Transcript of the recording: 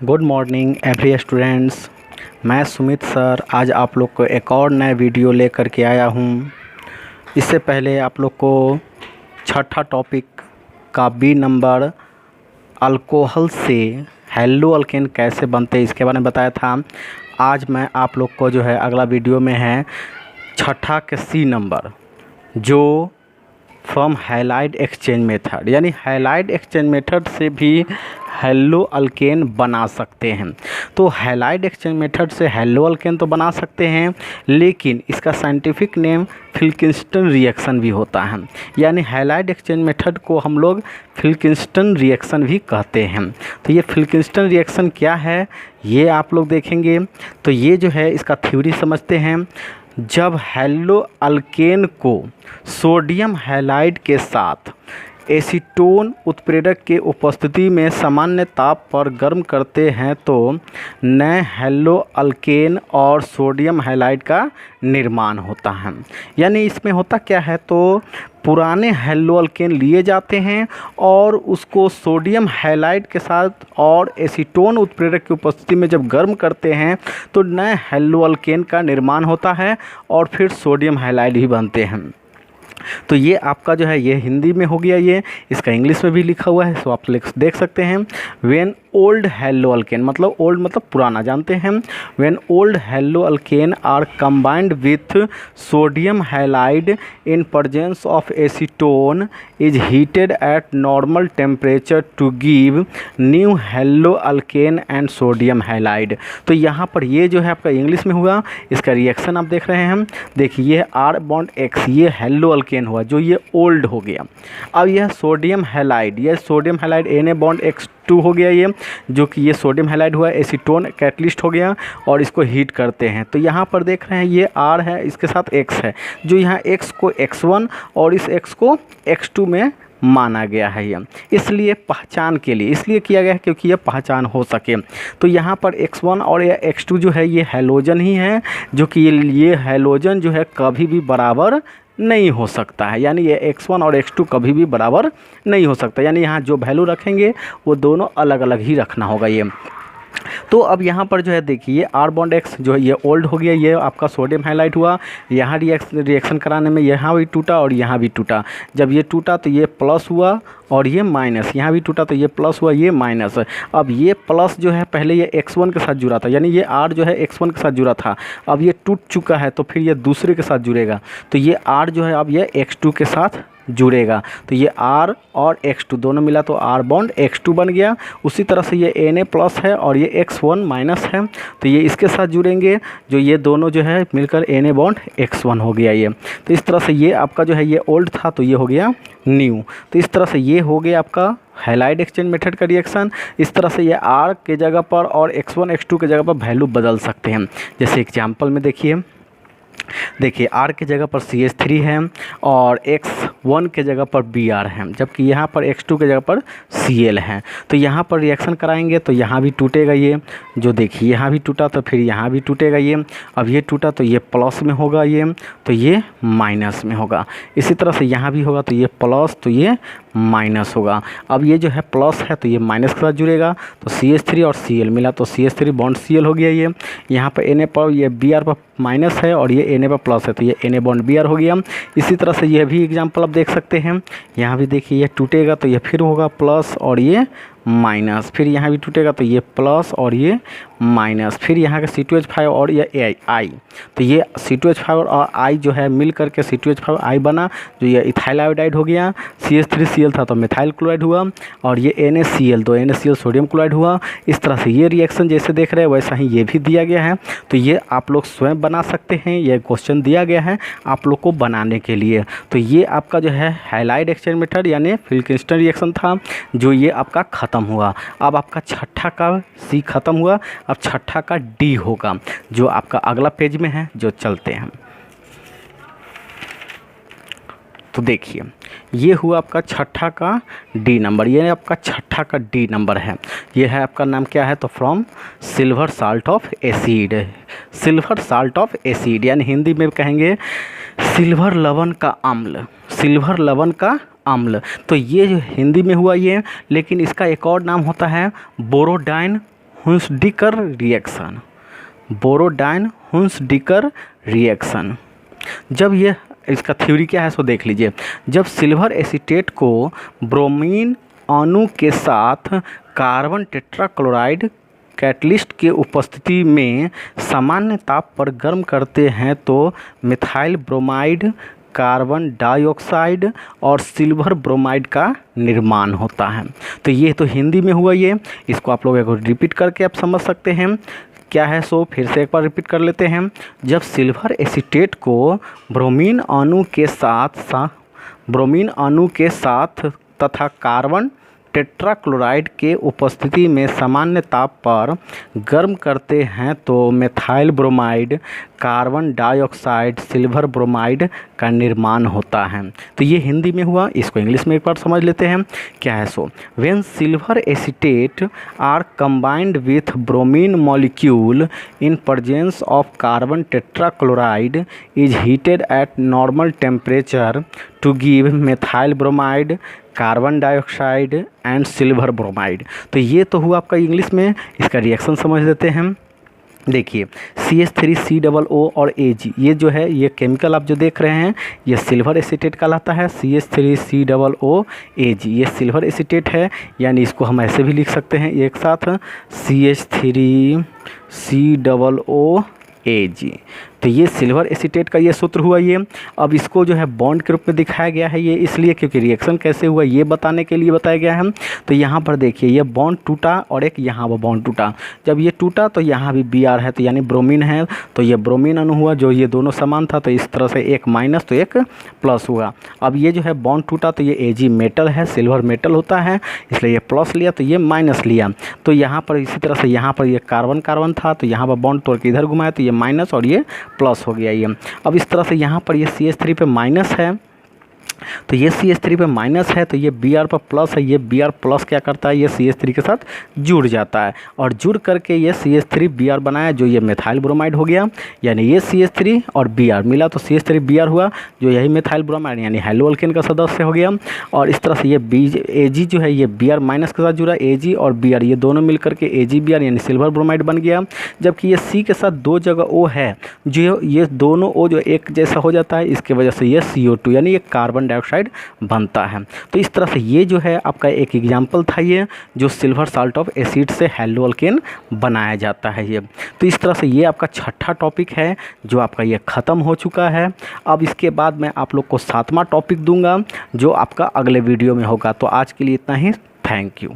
Good morning every students. मैं Sumit sir आज आप लोग को एक और नए वीडियो लेकर के आया हूँ। इससे पहले आप लोग को छठा टॉपिक का बी नंबर अल्कोहल से हेलो अल्केन कैसे बनते हैं इसके बारे में बताया था। आज मैं आप लोग को जो है अगला वीडियो में है छठा के सी नंबर जो फ्रॉम हैलाइड एक्सचेंज मेथड, यानी हैलाइड एक्सचेंज मेथड से भी हेलो अल्केन बना सकते हैं। तो हैलाइड एक्सचेंज मेथड से हेलो अल्केन तो बना सकते हैं, लेकिन इसका साइंटिफिक नेम फिल्किंस्टन रिएक्शन भी होता है। यानी हैलाइड एक्सचेंज मेथड को हम लोग फिल्किंस्टन रिएक्शन भी कहते हैं। तो ये फिल्किंस्टन रिएक्शन क्या है ये आप लोग देखेंगे। तो ये जो है इसका थ्योरी समझते हैं। जब हेलो अल्केन को सोडियम हैलाइड के साथ एसीटोन उत्प्रेरक के उपस्थिति में सामान्य ताप पर गर्म करते हैं तो नए हेलो अल्केन और सोडियम हैलाइड का निर्माण होता है। यानी इसमें होता क्या है, तो पुराने हेलो अल्केन लिए जाते हैं और उसको सोडियम हैलाइड के साथ और एसीटोन उत्प्रेरक की उपस्थिति में जब गर्म करते हैं तो नए हेलो अल्केन का निर्माण होता है और फिर सोडियम हैलाइड ही बनते हैं। तो ये आपका जो है ये हिंदी में हो गया, ये इसका इंग्लिश में भी लिखा हुआ है, सो आप देख सकते हैं। व्हेन ओल्ड हेलो अल्केन, मतलब ओल्ड मतलब पुराना जानते हैं। When old halo alkane are combined with sodium halide in presence of acetone is heated at normal temperature to give new halo alkane and sodium halide. तो यहाँ पर ये जो है आपका इंग्लिश में हुआ, इसका रिएक्शन आप देख रहे हैं। देखिए ये आर बॉन्ड एक्स, ये हेलो अल्केन हुआ जो ये ओल्ड हो गया। अब यह सोडियम हैलाइड, ये sodium halide Na bond X2 हो गया, ये जो कि ये सोडियम हैलाइड हुआ, एसीटोन कैटलिस्ट हो गया और इसको हीट करते हैं। तो यहाँ पर देख रहे हैं ये R है, इसके साथ X है, जो यहाँ X को X1 और इस X को X2 में माना गया है। ये इसलिए पहचान के लिए इसलिए किया गया है क्योंकि ये पहचान हो सके। तो यहाँ पर X1 और ये X2 जो है ये हैलोजन ही है, जो कि ये हैलोजन जो है कभी भी बराबर नहीं हो सकता है। यानी ये X1 और X2 कभी भी बराबर नहीं हो सकता, यानी यहाँ जो वैल्यू रखेंगे वो दोनों अलग अलग ही रखना होगा ये। तो अब यहाँ पर जो है देखिए R बॉन्ड X जो है ये ओल्ड हो गया, ये आपका सोडियम हाइलाइट हुआ। यहाँ रिएक्शन कराने में यहाँ भी टूटा और यहाँ भी टूटा। जब ये टूटा तो ये प्लस हुआ और ये माइनस, यहाँ भी टूटा तो ये प्लस हुआ, ये माइनस। अब ये प्लस जो है पहले ये X1 के साथ जुड़ा था, यानी ये R जो है X1 के साथ जुड़ा था, अब ये टूट चुका है तो फिर ये दूसरे के साथ जुड़ेगा। तो ये R जो है अब ये X2 के साथ जुड़ेगा। तो ये R और X2 दोनों मिला तो R बॉन्ड X2 बन गया। उसी तरह से ये Na प्लस है और ये X1 माइनस है, तो ये इसके साथ जुड़ेंगे, जो ये दोनों जो है मिलकर Na बॉन्ड X1 हो गया ये। तो इस तरह से ये आपका जो है ये ओल्ड था तो ये हो गया न्यू। तो इस तरह से ये हो गया आपका हैलाइड एक्सचेंज मेथड का रिएक्शन। इस तरह से ये R के जगह पर और X1 X2 के जगह पर वैल्यू बदल सकते हैं। जैसे एग्जाम्पल में देखिए R के जगह पर CH3 है और X1 के जगह पर Br है, जबकि यहाँ पर X2 के जगह पर Cl है। तो यहाँ पर रिएक्शन कराएंगे तो यहाँ भी टूटेगा ये, जो देखिए यहाँ भी टूटा तो फिर यहाँ भी टूटेगा ये। अब ये टूटा तो ये प्लस में होगा ये, तो ये माइनस में होगा। इसी तरह से यहाँ भी होगा तो ये प्लस तो ये माइनस होगा। अब ये जो है प्लस है तो ये माइनस के साथ जुड़ेगा, तो CH3 और Cl मिला तो CH3 बॉन्ड Cl हो गया ये। यहाँ पर Na पर ये Br पर माइनस है और ये Na पर प्लस है तो ये Na बॉन्ड Br हो गया। इसी तरह से ये भी एग्जांपल आप देख सकते हैं। यहाँ भी देखिए ये टूटेगा तो ये फिर होगा प्लस और ये माइनस, फिर यहाँ भी टूटेगा तो ये प्लस और ये माइनस, फिर यहाँ का C2H5 और ये I, तो ये C2H5 और I जो है मिल करके C2H5I बना, जो ये इथाइल आयोडाइड हो गया। CH3Cl था तो मिथाइल क्लोराइड हुआ और ये NaCl तो NaCl सोडियम क्लोराइड हुआ। इस तरह से ये रिएक्शन जैसे देख रहे हैं वैसा ही ये भी दिया गया है। तो ये आप लोग स्वयं बना सकते हैं, ये क्वेश्चन दिया गया है आप लोग को बनाने के लिए। तो ये आपका जो है हैलाइड एक्सचेंज मेथड यानी फिल्किंस्टन रिएक्शन था, जो ये आपका ख़त्म हुआ। अब आपका छठा का सी ख़त्म हुआ, अब छठा का डी होगा, जो आपका अगला पेज में है, जो चलते हैं। तो देखिए ये हुआ आपका छठा का डी नंबर, ये आपका छठा का डी नंबर है। ये है आपका नाम क्या है, तो from silver salt of acid. Silver salt of acid यानी हिंदी में कहेंगे सिल्वर लवण का अम्ल, सिल्वर लवण का अम्ल। तो ये जो हिंदी में हुआ ये, लेकिन इसका एक और नाम होता है बोरोडाइन हुंसडिकर रिएक्शन, बोरोडाइन हुंसडिकर रिएक्शन। जब ये इसका थ्योरी क्या है सो देख लीजिए। जब सिल्वर एसीटेट को ब्रोमीन अणु के साथ कार्बन टेट्राक्लोराइड कैटलिस्ट के उपस्थिति में सामान्य ताप पर गर्म करते हैं तो मिथाइल ब्रोमाइड, कार्बन डाइऑक्साइड और सिल्वर ब्रोमाइड का निर्माण होता है। तो ये तो हिंदी में हुआ ये, इसको आप लोग एक रिपीट करके आप समझ सकते हैं क्या है सो फिर से एक बार रिपीट कर लेते हैं। जब सिल्वर एसीटेट को ब्रोमीन अणु के साथ तथा कार्बन टेट्राक्लोराइड के उपस्थिति में सामान्य ताप पर गर्म करते हैं तो methyl bromide, carbon dioxide, silver bromide का निर्माण होता है। तो ये हिंदी में हुआ, इसको इंग्लिश में एक बार समझ लेते हैं क्या है so. When silver acetate are combined with bromine molecule in presence of carbon tetrachloride is heated at normal temperature to give methyl bromide, carbon dioxide and silver bromide. तो ये तो हुआ आपका इंग्लिश में, इसका रिएक्शन समझ लेते हैं। देखिए CH3COO और Ag, ये जो है ये केमिकल आप जो देख रहे हैं ये सिल्वर एसीटेट कहलाता है। CH3COO Ag ये सिल्वर एसीटेट है, यानी इसको हम ऐसे भी लिख सकते हैं एक साथ CH3COO Ag। तो ये सिल्वर एसीटेट का ये सूत्र हुआ ये। अब इसको जो है बॉन्ड के रूप में दिखाया गया है ये इसलिए क्योंकि रिएक्शन कैसे हुआ ये बताने के लिए बताया गया है। तो यहाँ पर देखिए ये बॉन्ड टूटा और एक यहाँ पर बॉन्ड टूटा। जब ये टूटा तो यहाँ भी Br है तो यानी ब्रोमीन है, तो ये ब्रोमीन अणु हुआ जो ये दोनों समान था, तो इस तरह से एक माइनस तो एक प्लस हुआ। अब ये जो है बॉन्ड टूटा तो ये Ag मेटल है, सिल्वर मेटल होता है, इसलिए ये प्लस लिया तो ये माइनस लिया। तो यहाँ पर इसी तरह से यहाँ पर ये कार्बन था तो यहाँ पर बॉन्ड तोड़ के इधर घुमाया तो ये माइनस और ये प्लस हो गया ये। अब इस तरह से यहाँ पर ये CH3 पे माइनस है तो ये CH3 पे माइनस है तो ये Br पर प्लस है, ये Br प्लस क्या करता है ये CH3 के साथ जुड़ जाता है और जुड़ करके ये CH3 Br बनाया जो ये मिथाइल ब्रोमाइड हो गया। यानी ये CH3 और Br मिला तो CH3 Br हुआ जो यही मिथाइल ब्रोमाइड यानी हैलोअल्केन का सदस्य हो गया। और इस तरह से ये Ag जो है ये Br माइनस के साथ जुड़ा, Ag और Br ये दोनों मिल करके AgBr यानी सिल्वर ब्रोमाइड बन गया। जबकि ये C के साथ दो जगह O है जो ये दोनों O जो एक जैसा हो जाता है, इसकी वजह से ये CO2 यानी ये कार्बन डाइऑक्साइड बनता है। तो इस तरह से ये जो है आपका एक एग्जाम्पल था ये जो सिल्वर साल्ट ऑफ एसिड से हैलोअल्केन बनाया जाता है ये। तो इस तरह से ये आपका छठा टॉपिक है जो आपका ये ख़त्म हो चुका है। अब इसके बाद मैं आप लोग को सातवां टॉपिक दूंगा जो आपका अगले वीडियो में होगा। तो आज के लिए इतना ही, थैंक यू।